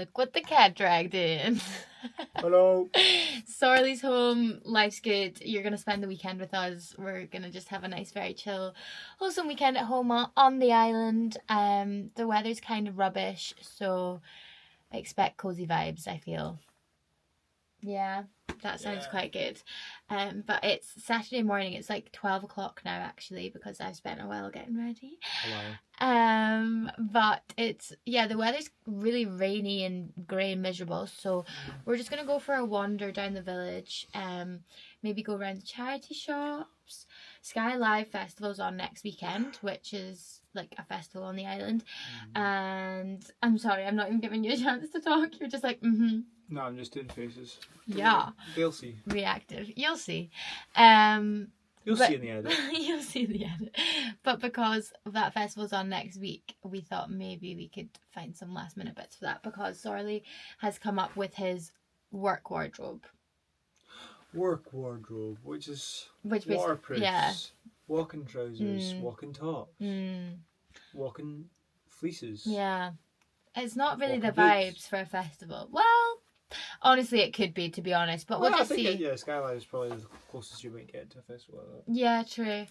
Look what the cat dragged in. Hello. Sorley's home. Life's good. You're going to spend the weekend with us. We're going to just have a nice, very chill, wholesome weekend at home on the island. The weather's kind of rubbish, so I expect cozy vibes, I feel. Yeah, that sounds quite good. But it's Saturday morning. It's like 12 o'clock now, actually, because I've spent a while getting ready. Hello. But it's, yeah, the weather's really rainy and grey and miserable, so we're just going to go for a wander down the village, maybe go around the charity shops. Sky Live Festival's on next weekend, which is like a festival on the island. And I'm sorry, I'm not even giving you a chance to talk. You're just like, No, I'm just doing faces. Yeah. They'll see. Reactive. You'll see. You'll see in the edit. You'll see in the edit. But because that festival's on next week, we thought maybe we could find some last minute bits for that, because Sorley has come up with his work wardrobe. Work wardrobe, which basically, waterproofs, yeah. walking trousers, walking tops, walking fleeces. Yeah. It's not really Walking the vibes boots. for a festival. Well, honestly, it could be, to be honest, but we'll just see. Skyline is probably the closest you might get to a festival like that. Yeah, true.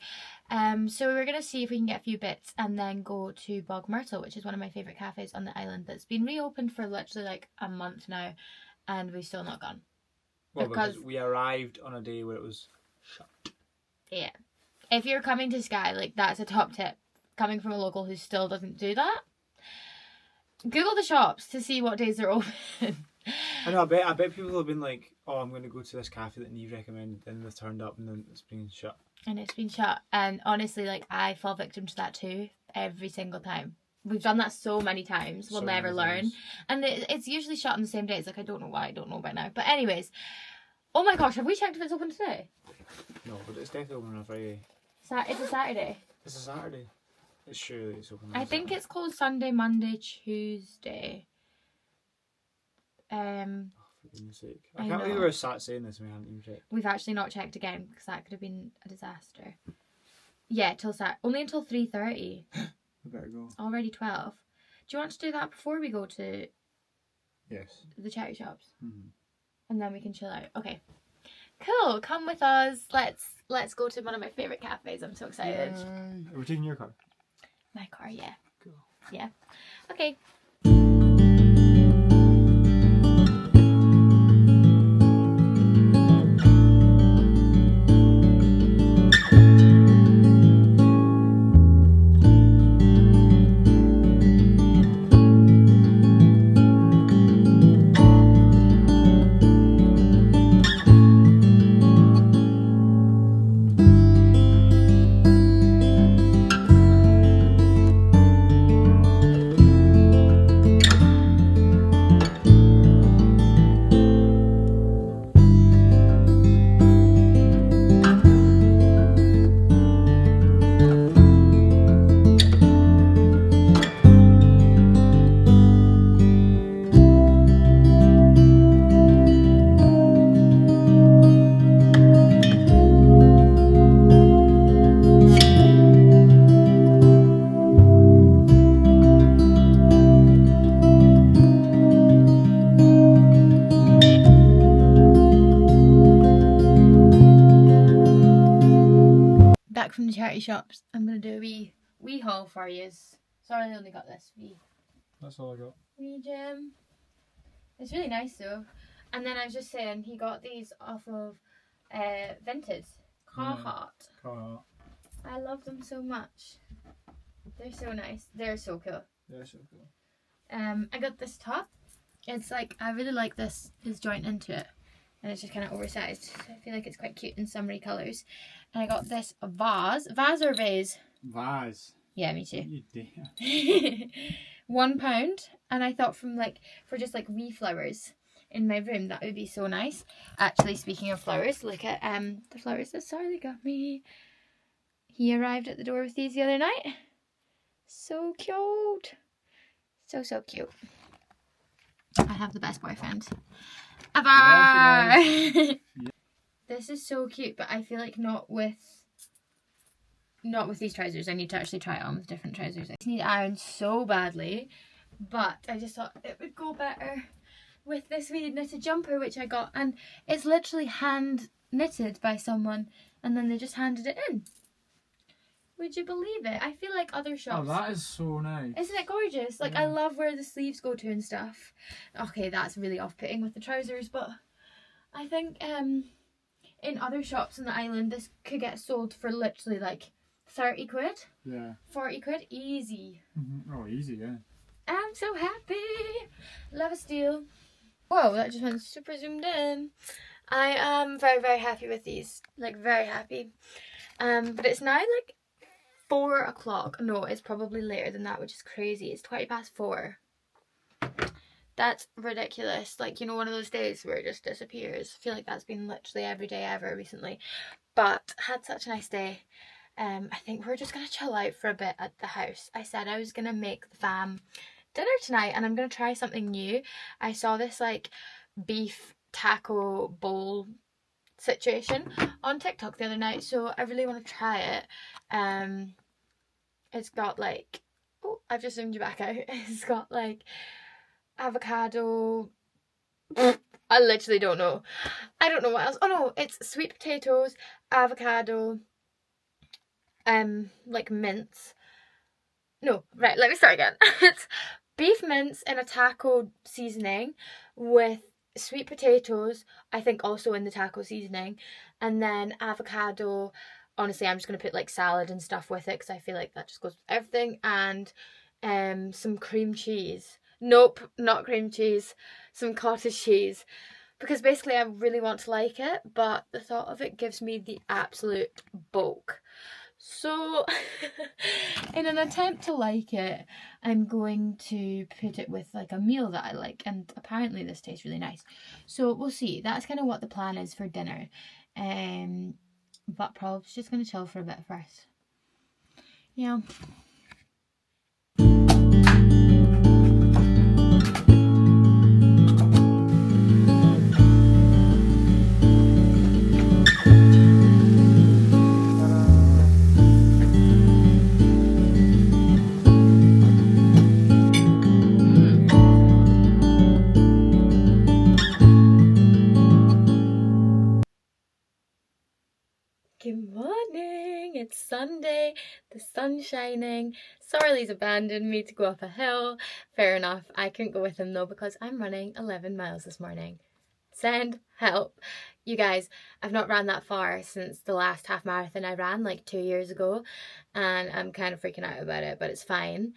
So we're gonna see if we can get a few bits and then go to Bog Myrtle, which is one of my favourite cafes on the island that's been reopened for literally like a month now, and we've still not gone. Well, because we arrived on a day where it was shut. Yeah. If you're coming to Skye, like, that's a top tip. Coming from a local who still doesn't do that. Google the shops to see what days they're open. I know, I bet people have been like, oh, I'm going to go to this cafe that Niamh recommended, and they've turned up and then it's been shut. And it's been shut. And honestly, like, I fall victim to that too, every single time. We've done that so many times. We'll never learn. And it's usually shut on the same days. Like, I don't know why. I don't know by now. But anyways. Oh my gosh, have we checked if it's open today? No, but it's definitely open on a Friday. It's a Saturday. It's a Saturday. It's surely it's open on I think it's closed Sunday, Monday, Tuesday. For goodness sake. I can't believe we're sat saying this and we haven't even checked. We've actually not checked again, because that could have been a disaster. Yeah, only until 3:30. We better go. Already 12. Do you want to do that before we go to the charity shops? And then we can chill out. Okay. Cool. Come with us. Let's go to one of my favourite cafes. I'm so excited. Are we taking your car? My car, yeah. Cool. Yeah. Okay. Back from the charity shops, I'm gonna do a wee haul for you. Sorry, I only got this wee. That's all I got. Wee gem. It's really nice though. And then I was just saying, he got these off of Vinted. Carhartt. Carhartt. I love them so much. They're so nice. They're so cool. They're so cool. I got this top. It's like, I really like his joint into it. And it's just kind of oversized. I feel like it's quite cute in summery colours. And I got this vase. Vase or vase? Vase. Yeah, me too. You dare. £1. And I thought for just like wee flowers in my room, that would be so nice. Actually, speaking of flowers, look at the flowers that Sarley got me. He arrived at the door with these the other night. So cute. So cute. I have the best boyfriend ever. Yeah. This is so cute, but I feel like not with these trousers. I need to actually try it on with different trousers. I just need iron so badly. but I just thought it would go better with this wee knitted jumper which I got, and it's literally hand knitted by someone and then they just handed it in. Would you believe it? I feel like other shops... Oh, that is so nice. Isn't it gorgeous? Like, Yeah. I love where the sleeves go to and stuff. Okay, that's really off-putting with the trousers, but I think in other shops in the island, this could get sold for literally like 30 quid. Yeah. 40 quid, easy. Oh, easy, yeah. I'm so happy. Love a steal. Whoa, that just went super zoomed in. I am very, very happy with these. Like, very happy. But it's now like 4 o'clock. No, it's probably later than that, which is crazy. It's 4:20. That's ridiculous. Like, you know, one of those days where it just disappears. I feel like that's been literally every day ever recently. But had such a nice day. I think we're just going to chill out for a bit at the house. I said I was going to make the fam dinner tonight and I'm going to try something new. I saw this like beef taco bowl situation on TikTok the other night, so I really want to try it. It's got like, oh, I've just zoomed you back out. It's got like avocado. I literally don't know. I don't know what else. Oh no, it's sweet potatoes, avocado, like mince. No, right, let me start again. It's beef mince in a taco seasoning with sweet potatoes, I think also in the taco seasoning, and then avocado. Honestly, I'm just going to put like salad and stuff with it because I feel like that just goes with everything, and some cream cheese. Nope, not cream cheese. Some cottage cheese. Because basically I really want to like it, but the thought of it gives me the absolute bulk. So, in an attempt to like it, I'm going to put it with like a meal that I like, and apparently this tastes really nice. So we'll see. That's kind of what the plan is for dinner. But probably just going to chill for a bit first. Yeah. Good morning, it's Sunday, the sun's shining. Sorley's abandoned me to go up a hill. Fair enough, I couldn't go with him though because I'm running 11 miles this morning. Send help. You guys, I've not ran that far since the last half marathon I ran like 2 years ago, and I'm kind of freaking out about it, but it's fine.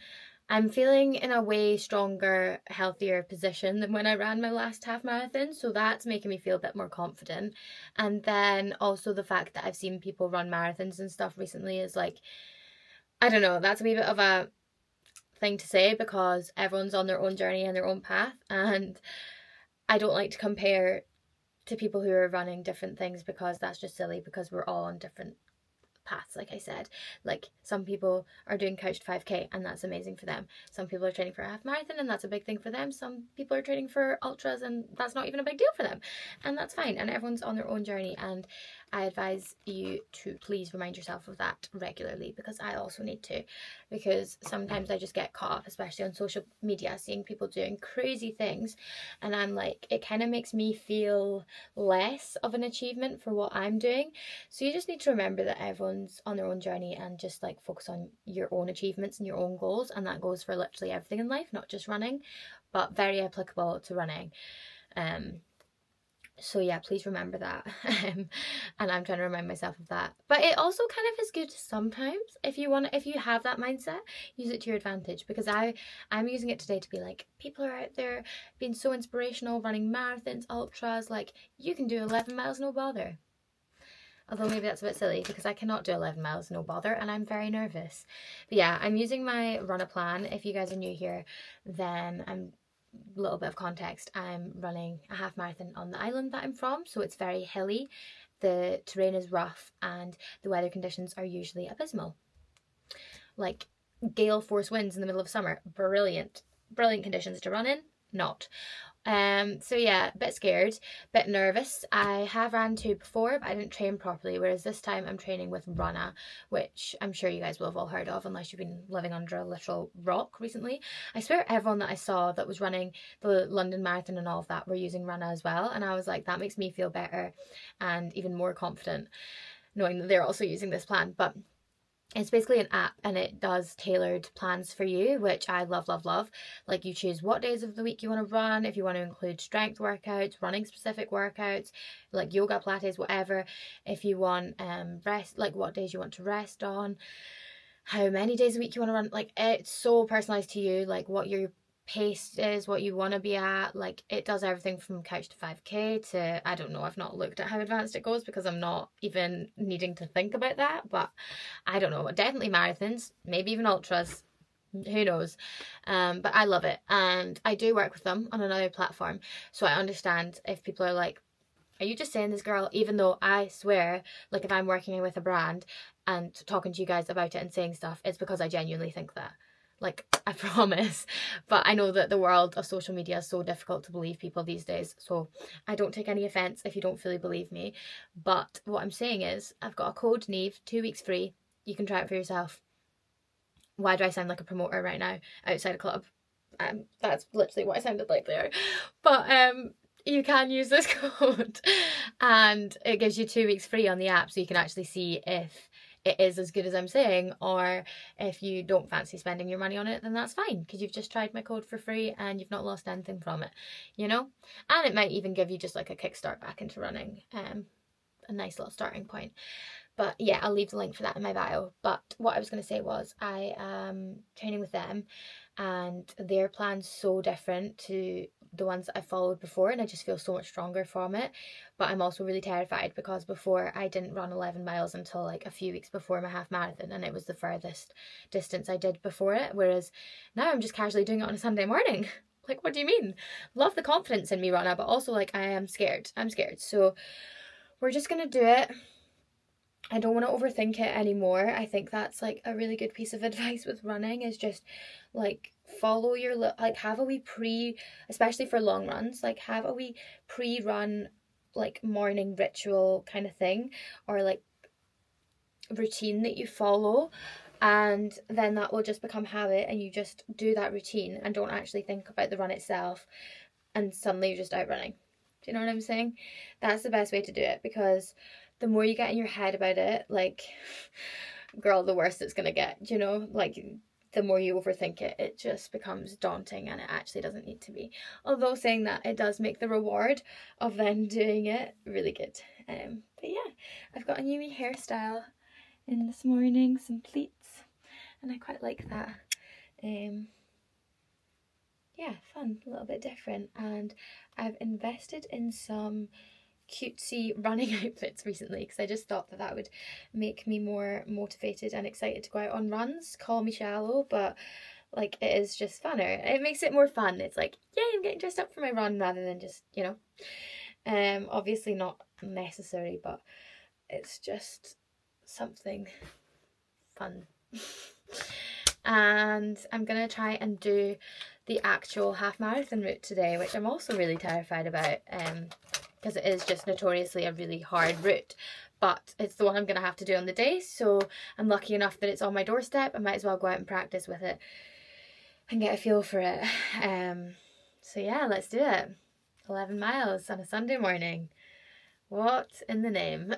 I'm feeling in a way stronger, healthier position than when I ran my last half marathon, so that's making me feel a bit more confident. And then also the fact that I've seen people run marathons and stuff recently is like, I don't know, that's a wee bit of a thing to say because everyone's on their own journey and their own path, and I don't like to compare to people who are running different things because that's just silly, because we're all on different paths. Like I said, like some people are doing couched 5k and that's amazing for them. Some people are training for a half marathon and that's a big thing for them. Some people are training for ultras and that's not even a big deal for them, and that's fine, and everyone's on their own journey. And I advise you to please remind yourself of that regularly, because I also need to, because sometimes I just get caught up, especially on social media, seeing people doing crazy things, and I'm like, it kind of makes me feel less of an achievement for what I'm doing. So you just need to remember that everyone's on their own journey and just like focus on your own achievements and your own goals, and that goes for literally everything in life, not just running, but very applicable to running. So yeah, please remember that. And I'm trying to remind myself of that. But it also kind of is good sometimes if you have that mindset, use it to your advantage, because I'm using it today to be like, people are out there being so inspirational, running marathons, ultras, like you can do 11 miles no bother. Although maybe that's a bit silly because I cannot do 11 miles no bother and I'm very nervous. But yeah, I'm using my Runna plan. If you guys are new here, then a little bit of context, I'm running a half marathon on the island that I'm from, so it's very hilly, the terrain is rough, and the weather conditions are usually abysmal. Like gale force winds in the middle of summer, brilliant conditions to run in. Not. So yeah, a bit scared, bit nervous. I have ran 2 before, but I didn't train properly, whereas this time I'm training with Runna, which I'm sure you guys will have all heard of unless you've been living under a literal rock recently. I swear everyone that I saw that was running the London Marathon and all of that were using Runna as well, and I was like, that makes me feel better and even more confident knowing that they're also using this plan. But it's basically an app and it does tailored plans for you, which I love, love, love. Like, you choose what days of the week you want to run, if you want to include strength workouts, running specific workouts, like yoga, Pilates, whatever. If you want rest, like what days you want to rest on, how many days a week you want to run. Like, it's so personalized to you, like what your pace is, what you want to be at. Like, it does everything from couch to 5k to, I don't know, I've not looked at how advanced it goes because I'm not even needing to think about that, but I don't know, definitely marathons, maybe even ultras, who knows. But I love it, and I do work with them on another platform, so I understand if people are like, are you just saying this, girl? Even though I swear, like, if I'm working with a brand and talking to you guys about it and saying stuff, it's because I genuinely think that. Like, I promise. But I know that the world of social media is so difficult to believe people these days, so I don't take any offence if you don't fully believe me. But what I'm saying is, I've got a code, Niamh, 2 weeks free. You can try it for yourself. Why do I sound like a promoter right now outside a club? That's literally what I sounded like there. But you can use this code and it gives you 2 weeks free on the app, so you can actually see if it is as good as I'm saying, or if you don't fancy spending your money on it, then that's fine, because you've just tried my code for free and you've not lost anything from it, you know? And it might even give you just like a kickstart back into running, a nice little starting point. But yeah, I'll leave the link for that in my bio. But what I was going to say was, I am training with them and their plan's so different to the ones that I followed before, and I just feel so much stronger from it. But I'm also really terrified because before I didn't run 11 miles until like a few weeks before my half marathon, and it was the furthest distance I did before it, whereas now I'm just casually doing it on a Sunday morning. Like, what do you mean? Love the confidence in me, Runna, but also like I am scared. I'm scared. So we're just gonna do it. I don't want to overthink it anymore. I think that's like a really good piece of advice with running, is just like follow your, like have a wee especially for long runs, like have a wee pre-run like morning ritual kind of thing, or like routine that you follow, and then that will just become habit and you just do that routine and don't actually think about the run itself, and suddenly you're just out running. Do you know what I'm saying? That's the best way to do it, because the more you get in your head about it, like, girl, the worse it's gonna get, you know? Like, the more you overthink it, it just becomes daunting, and it actually doesn't need to be. Although saying that, it does make the reward of then doing it really good. But yeah, I've got a new hairstyle in this morning, some pleats, and I quite like that. Yeah, fun, a little bit different, and I've invested in some cutesy running outfits recently, because I just thought that that would make me more motivated and excited to go out on runs. Call me shallow, but like, it is just funner. It makes it more fun. It's like, yay, I'm getting dressed up for my run, rather than just, you know, obviously not necessary, but it's just something fun. And I'm gonna try and do the actual half marathon route today, which I'm also really terrified about, because it is just notoriously a really hard route, but it's the one I'm gonna have to do on the day, so I'm lucky enough that it's on my doorstep. I might as well go out and practice with it and get a feel for it. So yeah, let's do it. 11 miles on a Sunday morning. What in the name?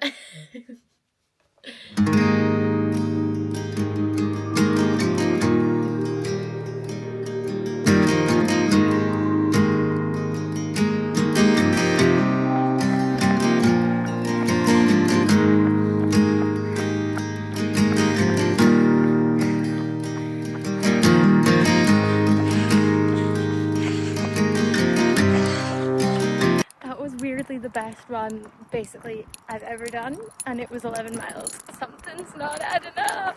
That was weirdly the best run basically I've ever done, and it was 11 miles. Something's not adding up.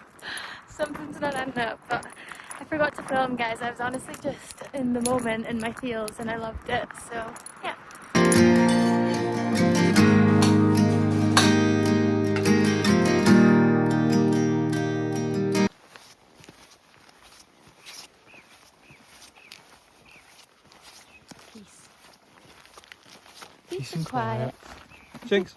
Something's not adding up, but I forgot to film, guys. I was honestly just in the moment in my feels and I loved it, so yeah. Peace. Peace and quiet. Jinx.